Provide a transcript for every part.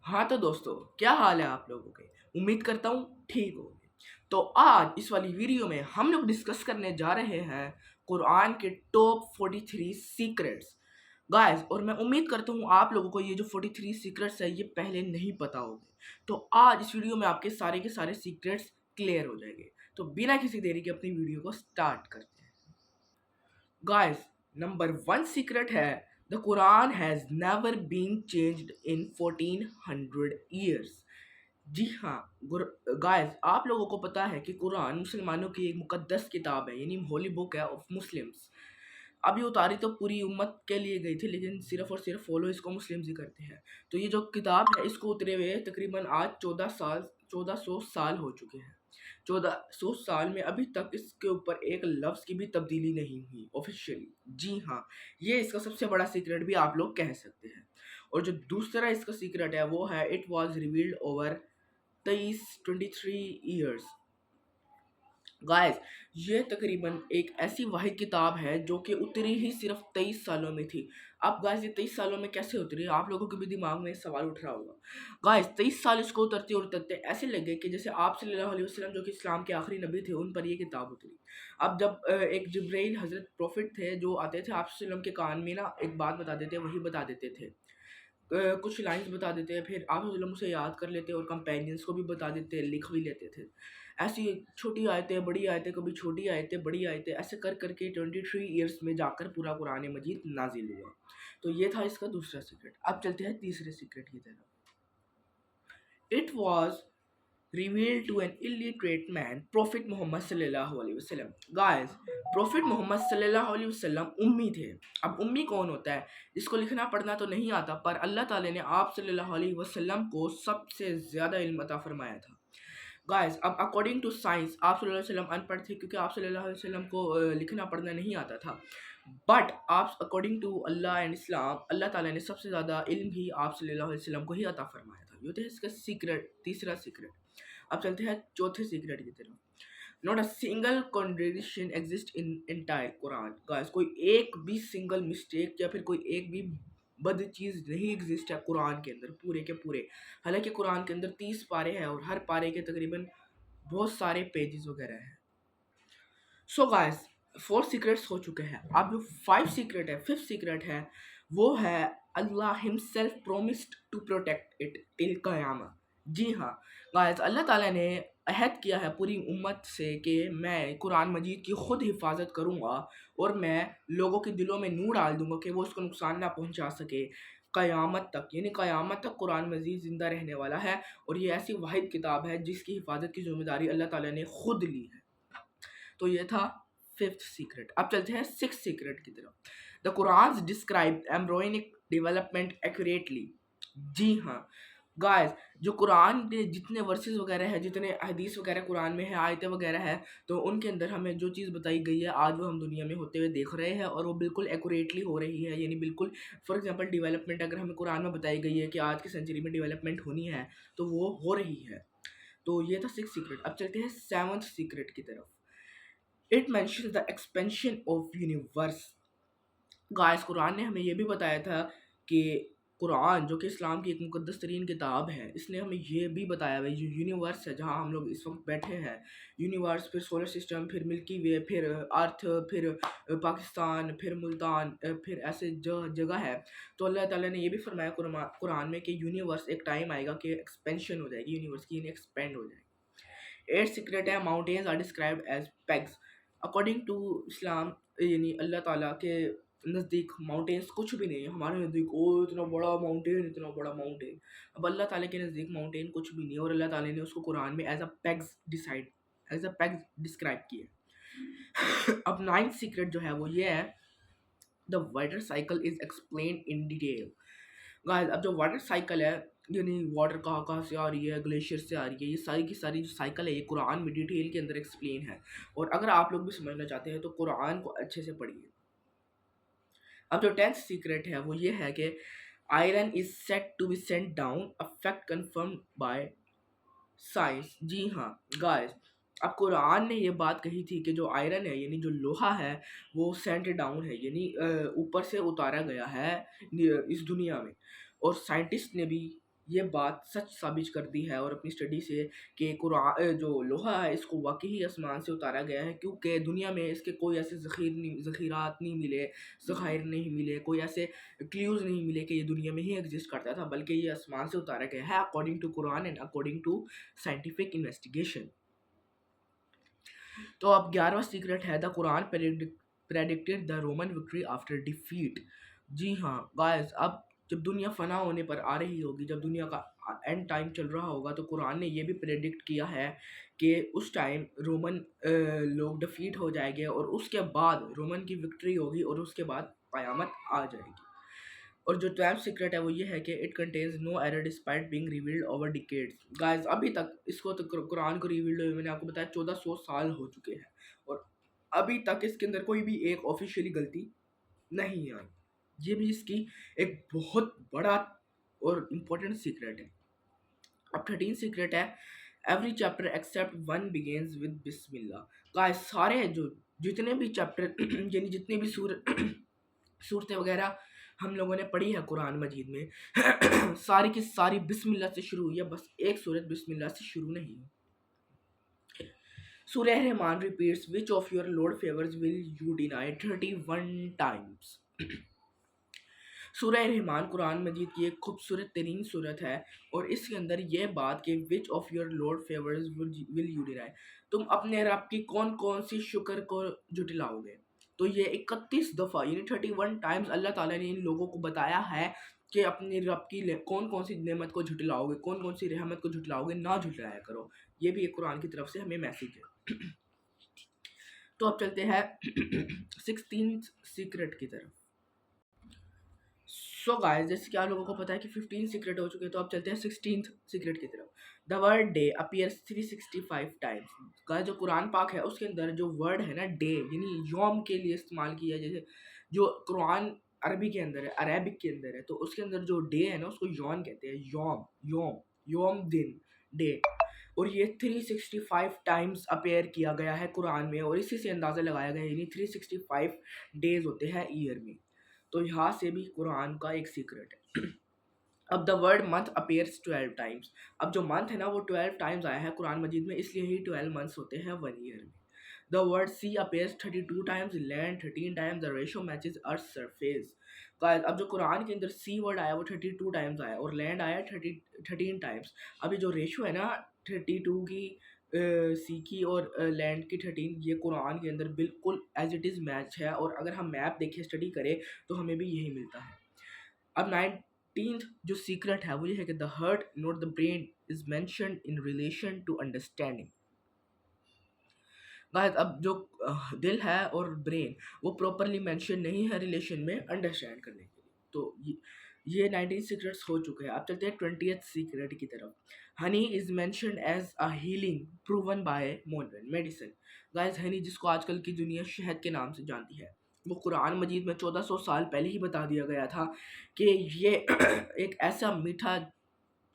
हाँ तो दोस्तों, क्या हाल है आप लोगों के। उम्मीद करता हूँ ठीक हो। तो आज इस वाली वीडियो में हम लोग डिस्कस करने जा रहे हैं कुरान के टॉप 43 सीक्रेट्स गाइस। और मैं उम्मीद करता हूँ आप लोगों को ये जो 43 सीक्रेट्स है ये पहले नहीं पता होंगे। तो आज इस वीडियो में आपके सारे के सारे सीक्रेट्स क्लियर हो जाएंगे। तो बिना किसी देरी के अपनी वीडियो को स्टार्ट करते हैं। गाइस, नंबर 1 सीक्रेट है the Quran has never been changed in 1400 years. जी हाँ गाइस, आप लोगों को पता है कि कुरान मुसलमानों की एक मुकद्दस किताब है, यानी होली बुक है ऑफ मुस्लिम्स। अब ये उतारी तो पूरी उम्मत के लिए गई थी, लेकिन सिर्फ और सिर्फ फॉलो इसको मुस्लिम्स ही करते हैं। तो ये जो किताब है इसको उतरे हुए तकरीबन आज 1400 साल हो चुके हैं। 1400 साल में अभी तक इसके ऊपर एक लफ्ज़ की भी तब्दीली नहीं हुई ऑफिशियली। जी हाँ, ये इसका सबसे बड़ा सीक्रेट भी आप लोग कह सकते हैं। और जो दूसरा इसका सीक्रेट है वो है it was revealed over 23 years. Guys, ये तकरीबन एक ऐसी वाहिद किताब है जो कि उतरी ही सिर्फ 23 सालों में थी। अब गाइस, ये 23 सालों में कैसे उतरी, आप लोगों के भी दिमाग में सवाल उठ रहा होगा। गाइस, 23 साल इसको उतरते उतरते ऐसे लगे कि जैसे आप सल्लल्लाहु अलैहि वसल्लम जो कि इस्लाम के आखिरी नबी थे, उन पर ये किताब उतरी। अब जब एक जिब्राइल हजरत प्रॉफिट थे जो आते थे आप वसल्लम के कान में ना एक बात बता देते, वही बता देते थे। कुछ लाइंस बता देते हैं, फिर आप उसे याद कर लेते और कंपेनियंस को भी बता देते, लिख भी लेते थे। ऐसी छोटी आयतें, बड़ी आयतें, कभी छोटी आयतें, बड़ी आयतें, ऐसे कर करके 23 ईयर्स में जाकर पूरा कुरान मजीद नाजिल हुआ। तो ये था इसका दूसरा सीक्रेट। अब चलते हैं तीसरे सीक्रेट की तरफ। It was revealed to an illiterate man, Prophet Muhammad सल्लल्लाहु अलैहि वसल्लम। गाइस, Prophet Muhammad सल्लल्लाहु अलैहि वसल्लम उम्मी थे। अब उम्मी कौन होता है? जिसको लिखना पढ़ना तो नहीं आता, पर अल्लाह ताला ने आप सल्लल्लाहु अलैहि वसल्लम को सबसे ज़्यादा इल्म अता फरमाया था। गाइस, अब अकॉर्डिंग टू साइंस आप सल्लल्लाहु अलैहि वसल्लम अनपढ़ थे, क्योंकि आप सल्लल्लाहु अलैहि वसल्लम को लिखना पढ़ना नहीं आता था। बट आप according to Allah and Islam, Allah ताला ने सबसे ज़्यादा इल्म भी आप सल्लल्लाहु अलैहि वसल्लम को ही अता फरमाया था। ये तो है इसका सीक्रेट, तीसरा सीक्रेट। अब चलते हैं चौथे सीक्रेट की तरफ। Not a single contradiction exist in entire Quran. Guys, कोई एक भी सिंगल मिस्टेक या फिर कोई एक भी बद चीज़ नहीं एग्जिस्ट है कुरान के अंदर, पूरे के पूरे। हालांकि कुरान के अंदर 30 पारे हैं और हर पारे के तकरीबन बहुत सारे पेजेस वगैरह हैं। सो गाइस, 4 सीक्रेट्स हो चुके हैं। अब जो 5 सीक्रेट है, 5th सीक्रेट है, वो है Allah himself promised to protect it till क़यामा। जी हाँ गाइस, अल्लाह ताला ने अहद किया है पूरी उम्मत से कि मैं कुरान मजीद की खुद हिफाजत करूँगा और मैं लोगों के दिलों में नूर डाल दूँगा कि वो उसको नुकसान ना पहुँचा सके क़यामत तक। यानी क़यामत तक कुरान मजीद ज़िंदा रहने वाला है और ये ऐसी वाहिद किताब है जिसकी हिफाजत की ज़िम्मेदारी अल्लाह ताला ने खुद ली है। तो ये था 5th सीक्रेट। अब चलते हैं 6th सीक्रेट की तरफ। The Quran describe embryonic development accurately. जी हाँ गाइस, जो कुरान के जितने वर्सेस वगैरह है, जितने हदीस वगैरह कुरान में है, आयतें वगैरह है, तो उनके अंदर हमें जो चीज़ बताई गई है आज वो हम दुनिया में होते हुए देख रहे हैं और वो बिल्कुल एक्यूरेटली हो रही है। यानी बिल्कुल, फॉर एग्जांपल डेवलपमेंट अगर हमें कुरान में बताई गई है कि आज की सेंचुरी में डेवलपमेंट होनी है तो वो हो रही है। तो ये था 6th सीक्रेट। अब चलते हैं 7th सीक्रेट की तरफ। It mentions the expansion of universe. Guys, Quran ने हमें ये भी बताया था कि कुरान जो कि इस्लाम की एक मुकद्दस तरीन किताब है, इसने हमें ये भी बताया है जो यूनिवर्स है जहाँ हम लोग इस वक्त बैठे हैं, यूनिवर्स, फिर सोलर सिस्टम, फिर मिल्की वे, फिर अर्थ, फिर पाकिस्तान, फिर मुल्तान, फिर ऐसे जो जगह है। तो अल्लाह ताला ने ये भी फरमाया कुरान में कि यूनिवर्स एक टाइम आएगा कि एक्सपेंशन हो जाएगी यूनिवर्स की, यानी एक्सपेंड हो जाएगी। 8th सीक्रेट है mountains are described as pegs. According to Islam, यानी अल्लाह ताला के नज़दीक माउंटेन्स कुछ भी नहीं है। हमारे नज़दीक ओ इतना बड़ा माउंटेन, इतना बड़ा माउंटेन। अब अल्लाह ताला के नज़दीक माउंटेन कुछ भी नहीं है और अल्लाह ताला ने उसको कुरान में एज अ पेग्स डिस्क्राइब किया। अब 9th सीक्रेट जो है वो ये है the water cycle is explain in detail. Guys, अब जो वाटर साइकिल है, यानी वाटर कहाँ कहाँ से आ रही है, ग्लेशियर से आ रही है, ये सारी की सारी जो साइकिल है ये कुरान में डिटेल के अंदर एक्सप्लेन है। और अगर आप लोग भी समझना चाहते हैं तो कुरान को अच्छे से पढ़िए। अब जो 10th सीक्रेट है वो ये है कि iron is set to be sent down, a fact confirm by science. जी हाँ गाइस, अब कुरान ने ये बात कही थी कि जो आयरन है यानी जो लोहा है वो सेंट डाउन है, यानी ऊपर से उतारा गया है इस दुनिया में। और साइंटिस्ट ने भी ये बात सच साबित करती है और अपनी स्टडी से कि कुरान जो लोहा है इसको वाकई आसमान से उतारा गया है, क्योंकि दुनिया में इसके कोई ऐसे ज़ख़ीरात नहीं मिले, ज़खायर नहीं मिले, कोई ऐसे क्ल्यूज़ नहीं मिले कि ये दुनिया में ही एग्जिस्ट करता था, बल्कि ये आसमान से उतारा गया है according to Quran and according to scientific investigation. तो अब 11वां सीक्रेट है the Quran predicted the Roman victory after defeat. जी हाँ गाइस, अब जब दुनिया फना होने पर आ रही होगी, जब दुनिया का एंड टाइम चल रहा होगा, तो कुरान ने ये भी प्रेडिक्ट किया है कि उस टाइम रोमन लोग डिफीट हो जाएंगे और उसके बाद रोमन की विक्ट्री होगी और उसके बाद क़यामत आ जाएगी। और जो 12th सीक्रेट है वो ये है कि it contains no error despite being revealed over decades. Guys अभी तक इसको तो कुरान को रिवील्ड हुए मैंने आपको बताया 1400 साल हो चुके हैं और अभी तक इसके अंदर कोई भी एक ऑफिशियली गलती नहीं आई। ये भी इसकी एक बहुत बड़ा और इम्पोर्टेंट सीक्रेट है। अब 13 सीक्रेट है every chapter except one begins with Bismillah. Guys सारे जो जितने भी चैप्टर यानी जितने भी सूरतें वगैरह हम लोगों ने पढ़ी है कुरान मजीद में सारी की सारी बिस्मिल्लाह से शुरू हुई है, बस एक सूरत बिस्मिल्लाह से शुरू नहीं है। सूरह Rahman repeats which of your Lord favours will you deny 31 times. सूरह रहमान कुरान मजीद की एक खूबसूरत तरीन सूरत है और इसके अंदर यह बात कि which of your Lord favours will you deny, तुम अपने रब की कौन कौन सी शुक्र को जुटलाओगे। तो ये 31 दफ़ा यानी 31 टाइम्स अल्लाह ताला ने इन लोगों को बताया है कि अपने रब की कौन कौन सी नेमत को झुटलाओगे, कौन कौन सी रहमत को झुटलाओगे, ना झुटलाया करो। ये भी एक कुरान की तरफ से हमें मैसेज है। तो अब चलते हैं 16th सीक्रेट की तरफ। सो गाइस जैसे कि आप लोगों को पता है कि 15 सीक्रेट हो चुके हैं, तो अब चलते हैं 16th सीक्रेट की तरफ। The word day appears 365 times. Guys जो कुरान पाक है उसके अंदर जो वर्ड है ना डे यानी यौम के लिए इस्तेमाल किया है, जैसे जो कुरान अरबी के अंदर है, अरेबिक के अंदर है, तो उसके अंदर जो डे है ना उसको यौम कहते हैं, यौम यौम यौम दिन डे। और ये 365 टाइम्स अपेयर किया गया है कुरान में और इसी से अंदाज़ा लगाया गया है, यानी 365 डेज होते हैं ईयर में। तो यहाँ से भी कुरान का एक सीक्रेट है। अब the word month appears 12 times. अब जो मंथ है ना वो 12 टाइम्स आया है कुरान मजीद में, इसलिए ही 12 मंथ्स होते हैं 1 ईयर में। The word sea appears 32 times, land 13 times, the ratio matches earth surface. अब जो कुरान के अंदर सी वर्ड आया वो 32 टाइम्स आया और लैंड आया 13 टाइम्स। अभी जो रेशियो है ना 32 की सी की और लैंड की 13, ये कुरान के अंदर बिल्कुल एज इट इज़ मैच है और अगर हम मैप देखें स्टडी करें तो हमें भी यही मिलता है। अब 19th जो सीक्रेट है वो ये है कि the heart not the brain is mentioned in relation to understanding. Guys अब जो दिल है और ब्रेन वो प्रॉपरली मेंशन नहीं है रिलेशन में अंडरस्टैंड करने के लिए। तो ये 19 सीक्रेट्स हो चुके हैं। अब चलते हैं 20th सीक्रेट की तरफ। Honey is mentioned as a healing proven by modern medicine. Guys honey जिसको आजकल की दुनिया शहद के नाम से जानती है, वो कुरान मजीद में 1400 साल पहले ही बता दिया गया था कि ये एक ऐसा मीठा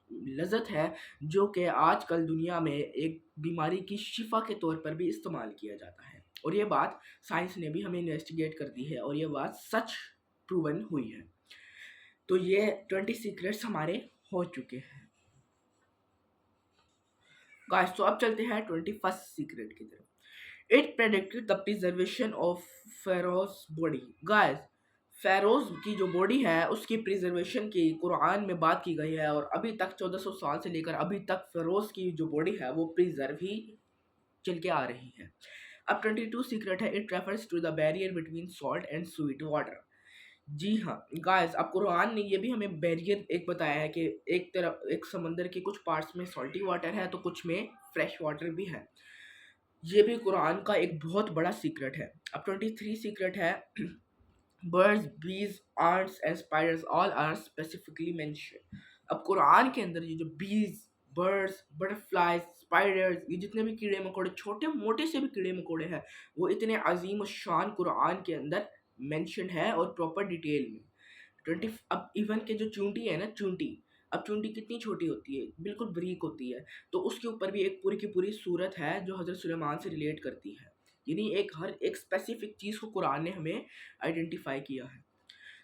लज़्ज़त है जो कि आजकल दुनिया में एक बीमारी की शिफा के तौर पर भी इस्तेमाल किया जाता है। और ये बात साइंस ने भी हमें इन्वेस्टिगेट कर दी है और ये बात सच प्रूवन हुई है। तो ये 20 सीक्रेट्स हमारे हो चुके हैं गाइस। तो अब चलते हैं 21st सीक्रेट की तरफ। It predicted the preservation of Feroz body. Guys Feroz की जो बॉडी है उसकी प्रिजर्वेशन की कुरान में बात की गई है और अभी तक 1400 साल से लेकर अभी तक फेरोज की जो बॉडी है वो प्रिजर्व ही चल के आ रही है। अब 22 सीक्रेट है it refers to the barrier between salt and sweet water. जी हाँ गाइस अब कुरान ने ये भी हमें बैरियर एक बताया है कि एक तरफ एक समंदर के कुछ पार्ट्स में सॉल्टी वाटर है तो कुछ में फ्रेश वाटर भी है। ये भी कुरान का एक बहुत बड़ा सीक्रेट है। अब 23 सीक्रेट है birds bees ants and spiders all are specifically mention. अब कुरान के अंदर ये जो बीज बर्ड्स बटरफ्लाइज स्पाइडर्स ये जितने भी कीड़े मकोड़े छोटे मोटे से भी कीड़े मकोड़े हैं वो इतने अजीम और शान कुरान के अंदर मेंशन है और प्रॉपर डिटेल में 20। अब इवन के जो चूंटी है ना चूंटी, अब चूंटी कितनी छोटी होती है बिल्कुल बारीक होती है, तो उसके ऊपर भी एक पूरी की पूरी सूरत है जो हज़रत सुलेमान से रिलेट करती है। यानी एक हर एक स्पेसिफिक चीज़ को कुरान ने हमें आइडेंटिफाई किया है।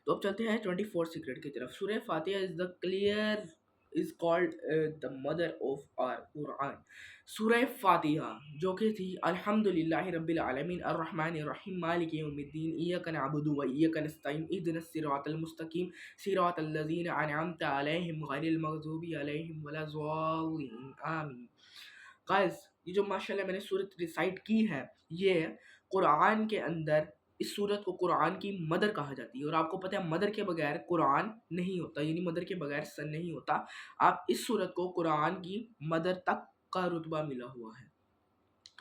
तो अब चलते हैं 24 सीक्रेट की तरफ। सूरह फातिहा is the clear is called the mother of our Quran. सूरह फातिहा जो कि थी अल्हम्दुलिल्लाहि रब्बिल आलमीन अर्रहमानिर रहीम मालिकि यौमिद्दीन इय्याका नअबुदु व इय्याका नस्तईन इहदिनस सिरातल मुस्तकीम सिरातल लज़ीना अनअमता अलैहिम गैरिल मग़ज़ूबि अलैहिम वलाज़ालिन आमीन। गाइस, ये जो माशाल्लाह मैंने सूरत रिसाइट की है, ये कुरान के अंदर इस सूरत को कुरान की मदर कहा जाती है। और आपको पता है मदर के बगैर कुरान नहीं होता, यानी मदर के बगैर सन नहीं होता। आप इस सूरत को कुरान की मदर तक का रुतबा मिला हुआ है।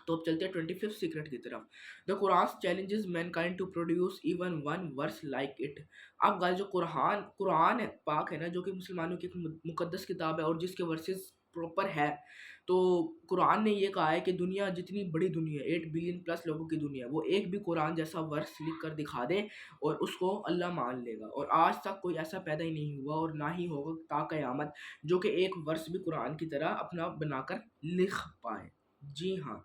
तो अब चलते हैं 25th सीक्रेट की तरफ। The Quran challenges mankind to produce even one verse like it. अब गाइस, जो कुरान है पाक है ना, जो कि मुसलमानों की एक मुकद्दस किताब है और जिसके वर्सेस प्रॉपर है, तो कुरान ने ये कहा है कि दुनिया जितनी बड़ी दुनिया 8 बिलियन प्लस लोगों की दुनिया, वो एक भी कुरान जैसा वर्स लिख कर दिखा दे और उसको अल्लाह मान लेगा। और आज तक कोई ऐसा पैदा ही नहीं हुआ और ना ही होगा ता क़यामत जो कि एक वर्स भी कुरान की तरह अपना बनाकर लिख पाए। जी हाँ।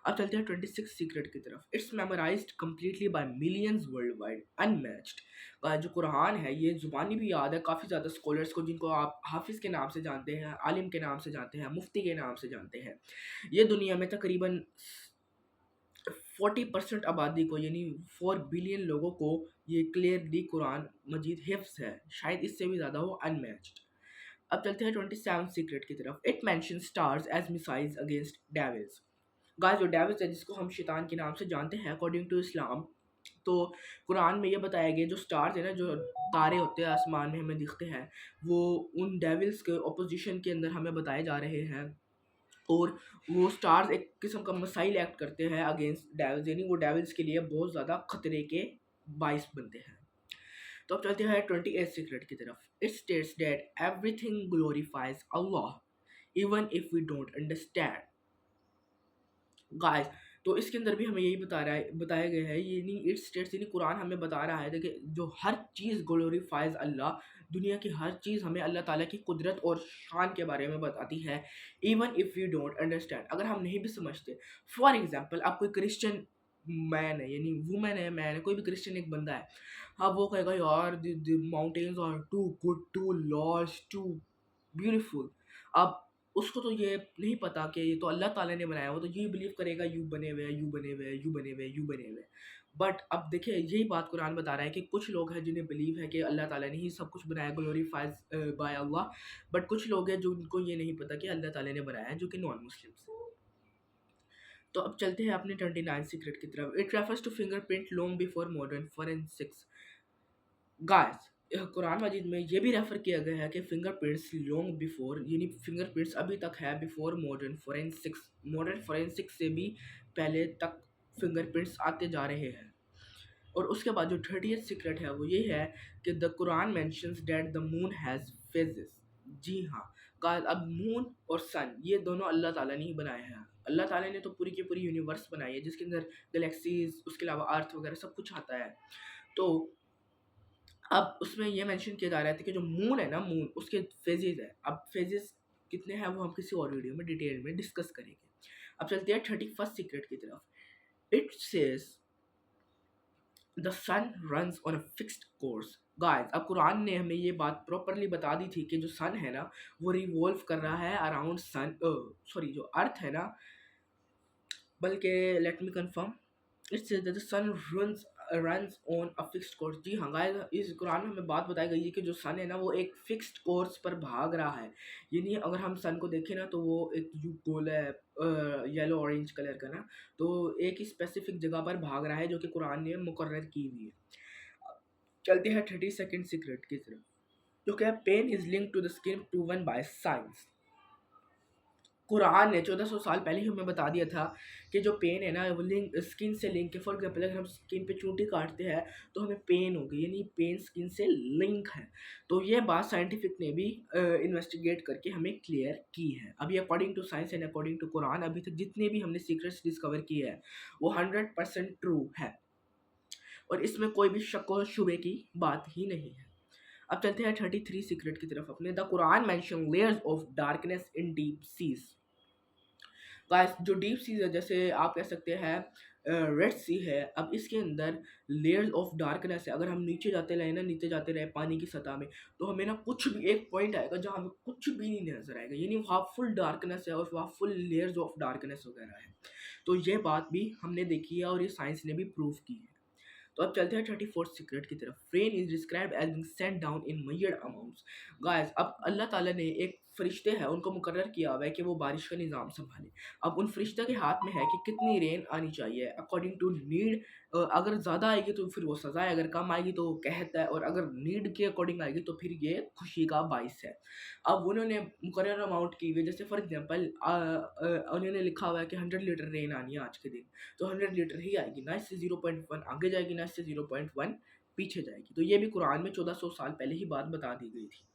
अब चलते हैं 26 सीक्रेट की तरफ। It's memorised completely by millions world wide, unmatched. जो कुरान है ये ज़ुबानी भी याद है काफ़ी ज़्यादा स्कॉलर्स को, जिनको आप हाफिज़ के नाम से जानते हैं, आलिम के नाम से जानते हैं, मुफ्ती के नाम से जानते हैं। ये दुनिया में तकरीबन 40% आबादी को, यानी 4 बिलियन लोगों को ये क्लियरली कुरान मजीद हिफ्ज़ है, शायद इससे भी ज़्यादा हो, अनमैच्ड। अब चलते हैं 27 सीक्रेट की तरफ। It mention stars as missiles against devils. Guys, जो डेविल्स है जिसको हम शैतान के नाम से जानते हैं अकॉर्डिंग टू इस्लाम, तो कुरान में ये बताया गया जो स्टार्स है ना, जो तारे होते हैं आसमान में हमें दिखते हैं, वो उन डेविल्स के ऑपोजिशन के अंदर हमें बताए जा रहे हैं। और वो स्टार्स एक किस्म का मिसाइल एक्ट करते हैं अगेंस्ट डेविल्स, यानी वो डेविल्स के लिए बहुत ज़्यादा खतरे के बाइस बनते हैं। तो अब चलते हैं 28 सीक्रेट की तरफ। It states that everything glorifies Allah even if we don't understand. Guys, तो इसके अंदर भी हमें यही बताया गया है, ये नहीं इट स्टेट्स, यानी कुरान हमें बता रहा है देखिए जो हर चीज़ ग्लोरीफाइज अल्लाह, दुनिया की हर चीज़ हमें अल्लाह ताला की कुदरत और शान के बारे में बताती है, even if you don't understand, अगर हम नहीं भी समझते। फॉर एग्जांपल, आप कोई क्रिश्चियन मैन है, यानी वुमेन है, मैन है, कोई भी क्रिश्चियन एक बंदा है, अब वो कहेगा यार the mountains are too good, too large, too beautiful. अब उसको तो ये नहीं पता कि ये तो अल्लाह ताला ने बनाया, वो तो ये बिलीव करेगा यू बने हुए हैं, यू बने हुए हैं, यू बने हुए हैं, यू बने हुए हैं। बट अब देखिए यही बात कुरान बता रहा है कि कुछ लोग हैं जिन्हें बिलीव है कि अल्लाह ताला ने ही सब कुछ बनाया, ग्लोरीफाइज बाय अल्लाह। बट कुछ लोग हैं जो उनको ये नहीं पता कि अल्लाह ताला ने बनाया है, जो कि नॉन मुस्लिम्स हैं। तो अब चलते हैं अपने 29 सीक्रेट की तरफ। It refers to fingerprint long before modern forensics. Guys, Quran मजीद में ये भी रेफर किया गया है कि फिंगरप्रिंट्स लॉन्ग बिफोर, यानी फिंगरप्रिंट्स अभी तक है before modern forensics, modern forensics से भी पहले तक फिंगरप्रिंट्स आते जा रहे हैं। और उसके बाद जो 30th सीक्रेट है वो ये है कि the Quran mentions that the moon has phases. जी हाँ गाइस, अब मून और सन ये दोनों अल्लाह ताला ने ही बनाए हैं। अल्लाह ताला ने तो पूरी की पूरी यूनिवर्स बनाई है जिसके अंदर गैलेक्सीज, उसके अलावा अर्थ वगैरह सब कुछ आता है। तो अब उसमें ये मेंशन किया जा रहा था कि जो मून है ना, मून उसके फेजेस है। अब फेजेस कितने हैं वो हम किसी और वीडियो में डिटेल में डिस्कस करेंगे। अब चलते हैं 31st सीक्रेट की तरफ। It says the sun runs on a fixed course. Guys, अब कुरान ने हमें ये बात प्रॉपरली बता दी थी कि जो सन है ना वो रिवॉल्व कर रहा है अराउंड सन, सॉरी जो अर्थ है ना, बल्कि let me confirm, it's the sun runs on a fixed course. जी हाँ गाइस, इस कुरान में हमें बात बताई गई है कि जो सन है ना वो एक फिक्स्ड कोर्स पर भाग रहा है। यानी अगर हम सन को देखें ना तो वो एक जो गोल है येलो ऑरेंज कलर का ना, तो एक ही स्पेसिफिक जगह पर भाग रहा है जो कि कुरान ने मुकर्रर की हुई है। चलते हैं 32nd सीक्रेट की तरफ, जो कि pain is link to the skin proven by science. Quran ने 1400 साल पहले ही हमें बता दिया था कि जो पेन है ना वो लिंक स्किन से लिंक है। फॉर एग्जाम्पल अगर हम स्किन पे चूंटी काटते हैं तो हमें पेन होगी, यानी पेन स्किन से लिंक है। तो ये बात साइंटिफिक ने भी इन्वेस्टिगेट करके हमें क्लियर की है। अभी according to science and according to Quran अभी तक जितने भी हमने सीक्रेट्स डिस्कवर किए हैं वो 100% ट्रू है और इसमें कोई भी शक और शुबे की बात ही नहीं है। अब चलते हैं 33 सीक्रेट की तरफ अपने। The Quran mention layers of darkness in deep seas. Guys, जो डीप सीज है, जैसे आप कह सकते हैं रेड सी है, अब इसके अंदर लेयर्स ऑफ डार्कनेस है। अगर हम नीचे जाते रहे ना, नीचे जाते रहे पानी की सतह में, तो हमें ना कुछ भी एक पॉइंट आएगा जहाँ हमें कुछ भी नहीं नजर आएगा, यानी वहाँ फुल डार्कनेस है और वहाँ फुल लेयर्स ऑफ डार्कनेस वगैरह है। तो ये बात भी हमने देखी है और ये साइंस ने भी प्रूव की है। तो अब चलते हैं 34th सीक्रेट की तरफ। Rain is described as being sent down in measured amounts. Guys, अब अल्लाह ताला ने एक फरिश्ते हैं, उनको मुकर्रर किया हुआ है कि वो बारिश का निज़ाम संभालें। अब उन फरिश्तों के हाथ में है कि कितनी रेन आनी चाहिए अकॉर्डिंग टू नीड। अगर ज़्यादा आएगी तो फिर वो सज़ा है, अगर कम आएगी तो वो कहत है, और अगर नीड के अकॉर्डिंग आएगी तो फिर ये खुशी का बाइस है। अब उन्होंने मुकर्रर अमाउंट की हुई, जैसे फॉर एग्जांपल उन्होंने लिखा हुआ है कि 100 लीटर रेन आनी है आज के दिन, तो 100 लीटर ही आएगी ना, इससे 0.1 आगे जाएगी ना इससे 0.1 पीछे जाएगी। तो ये भी कुरान में 1400 साल पहले ही बात बता दी गई थी।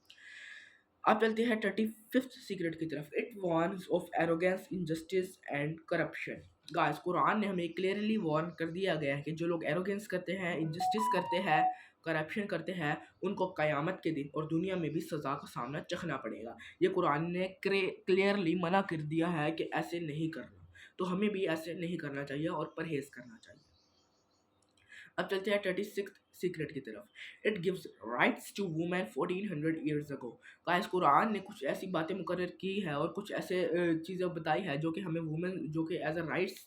अब चलते हैं 35th सीक्रेट की तरफ। It warns of arrogance, injustice and corruption. Guys, Quran ने हमें क्लियरली वार्न कर दिया गया है कि जो लोग एरोगेंस करते हैं, इनजस्टिस करते हैं, करप्शन करते हैं, उनको क़यामत के दिन और दुनिया में भी सज़ा का सामना चखना पड़ेगा। ये कुरान ने क्लियरली मना कर दिया है कि ऐसे नहीं करना, तो हमें भी ऐसे नहीं करना चाहिए और परहेज़ करना चाहिए। अब चलते हैं 36th सीक्रेट की तरफ। It gives rights to women 1400 years ago. Guys, Quran ने कुछ ऐसी बातें मुकर्रर की है और कुछ ऐसे चीज़ें बताई है जो कि हमें वुमेन, जो कि as a rights,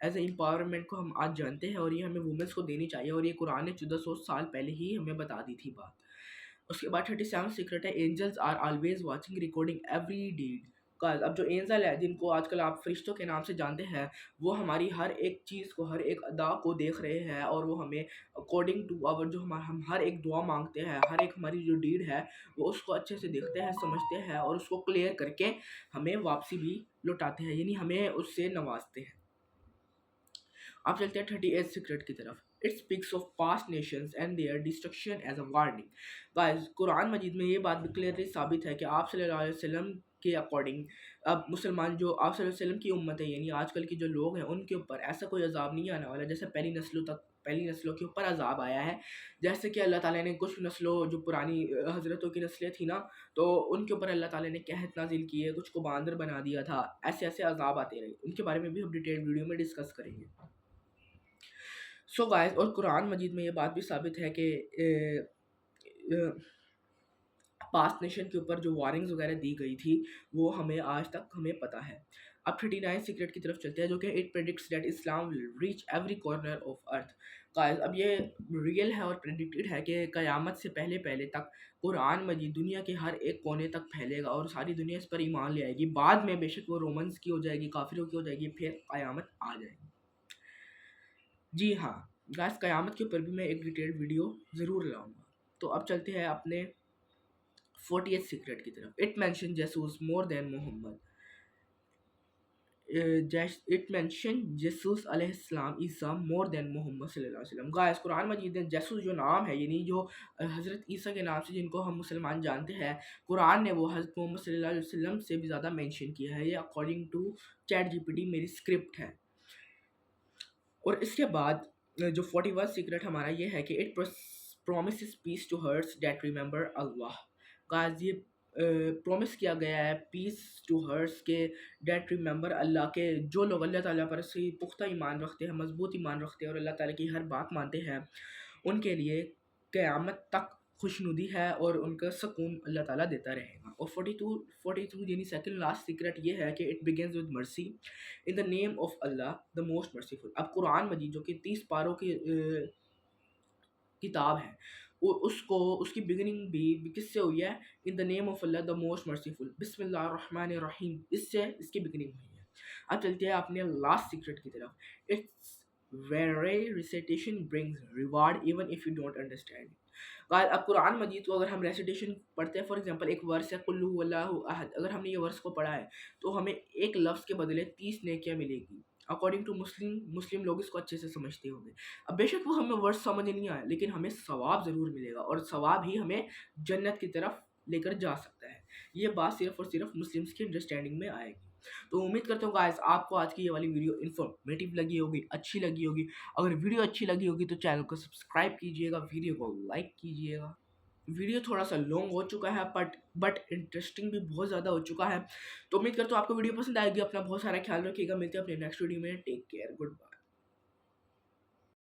as a empowerment को हम आज जानते हैं, और ये हमें वुमेन्स को देनी चाहिए, और ये कुरान ने 1400 साल पहले ही हमें बता दी थी बात। उसके बाद 37 सीक्रेट है। Angels are always watching, recording every deed. Guys, अब जो एंजल है, जिनको आजकल आप फरिश्तों के नाम से जानते हैं, वो हमारी हर एक चीज़ को, हर एक अदा को देख रहे हैं, और वो हमें अकॉर्डिंग टू आवर, जो हम हर एक दुआ मांगते हैं, हर एक हमारी जो डीड है, वो उसको अच्छे से देखते हैं, समझते हैं, और उसको क्लियर करके हमें वापसी भी लौटाते हैं, यानी हमें उससे नवाजते हैं। आप चलते हैं 38 सीक्रेट की तरफ। It speaks of past nations and their destruction as a warning. Guys, Quran मजीद में ये बात भी क्लियरली साबित है कि आप सल्लल्लाहु अलैहि वसल्लम के अकॉर्डिंग, अब मुसलमान जो आप सल्लल्लाहु अलैहि वसल्लम की उम्मत है, यानी आजकल के जो लोग हैं, उनके ऊपर ऐसा कोई अजाब नहीं आने वाला जैसे पहली नस्लों के ऊपर अजाब आया है। जैसे कि अल्लाह ताला ने कुछ नस्लों, जो पुरानी हजरतों की नस्लें थी ना, तो उनके ऊपर अल्लाह ताला ने कहत नाजिल किए, कुछ को बांदर बना दिया था, ऐसे ऐसे अजाब आते रहे। उनके बारे में भी हम डिटेल वीडियो में डिस्कस करेंगे। सो गाइस, और कुरान मजीद में ये बात भी साबित है कि पास्ट नेशन के ऊपर जो वार्निंग्स वगैरह दी गई थी, वो हमें आज तक हमें पता है। अब 39 सीक्रेट की तरफ चलते हैं, जो कि it predicts that Islam will reach every corner of earth. Guys, अब ये रियल है और प्रेडिक्टेड है कि क़यामत से पहले पहले तक कुरान मजीद दुनिया के हर एक कोने तक फैलेगा और सारी दुनिया इस पर ईमान ले आएगी। बाद में बेशक वो रोमन्स की हो जाएगी, काफिरों की हो जाएगी, फिर क़यामत आ जाएगी। जी हाँ गाइस, क़यामत के ऊपर भी मैं एक डिटेल्ड वीडियो ज़रूर लाऊंगा। तो अब चलते हैं अपने 40th सीक्रेट की तरफ। It mention Jesus more than Muhammad. It mention Jesus अलैहिस्सलाम ईसा मोर देन मोहम्मद सल्लल्लाहु अलैहि वसल्लम। गाइस, कुरान मजीद ने जेसूस जो नाम है, यानी जो हज़रत ईसा के नाम से जिनको हम मुसलमान जानते हैं, कुरान ने वो हज़रत मोहम्मद सल्लल्लाहु अलैहि वसल्लम से भी ज़्यादा मेंशन किया है। ये अकॉर्डिंग टू चैट जीपीटी मेरी स्क्रिप्ट है। और इसके बाद जो 41 सीक्रेट हमारा ये है कि it promises peace to hearts that remember Allah. Guys, ये प्रॉमिस किया गया है पीस टू हर्ट्स के डेट रिमेंबर अल्लाह के, जो लोग अल्लाह ताला पर से पुख्ता ईमान रखते हैं, मजबूत ईमान रखते हैं और अल्लाह ताला की हर बात मानते हैं, उनके लिए क़यामत तक खुशनुदी है और उनका सुकून अल्लाह ताला देता रहेगा। और 42 यानी सेकंड लास्ट सीक्रेट ये है कि it begins with mercy in the name of Allah the most merciful. अब कुरान मजीद जो कि 30 पारों की किताब है, वो उसकी बिगिनिंग भी किससे हुई है? In the name of Allah the most merciful, बिस्मिल्लाहिर रहमानिर रहीम, इससे इसकी बिगिनिंग हुई है। अब चलते हैं अपने लास्ट सीक्रेट की तरफ। It's very recitation brings reward even if you don't understand. Guys, अब कुरान मजीद को अगर हम रेसिटेशन पढ़ते हैं, फॉर एग्जांपल एक वर्स है कुल्लू वल्लाहु अहद, अगर हमने ये वर्स को पढ़ा है तो हमें एक लफ्ज़ के बदले 30 नेकियां मिलेगी। अकॉर्डिंग टू मुस्लिम लोग इसको अच्छे से समझते होंगे। अब बेशक वो हमें वर्ड समझ नहीं आया, लेकिन हमें सवाब ज़रूर मिलेगा और सवाब ही हमें जन्नत की तरफ लेकर जा सकता है। ये बात सिर्फ और सिर्फ मुस्लिम्स की अंडरस्टैंडिंग में आएगी। तो उम्मीद करता हूँ गाइस, आपको आज की ये वाली वीडियो इन्फॉर्मेटिव लगी होगी, अच्छी लगी होगी। अगर वीडियो अच्छी लगी होगी तो चैनल को सब्सक्राइब कीजिएगा, वीडियो को लाइक कीजिएगा। वीडियो थोड़ा सा लॉन्ग हो चुका है बट इंटरेस्टिंग भी बहुत ज़्यादा हो चुका है। तो उम्मीद करता हूँ आपको वीडियो पसंद आएगी। अपना बहुत सारा ख्याल रखिएगा। मिलते हैं अपने नेक्स्ट वीडियो में। Take care, good bye.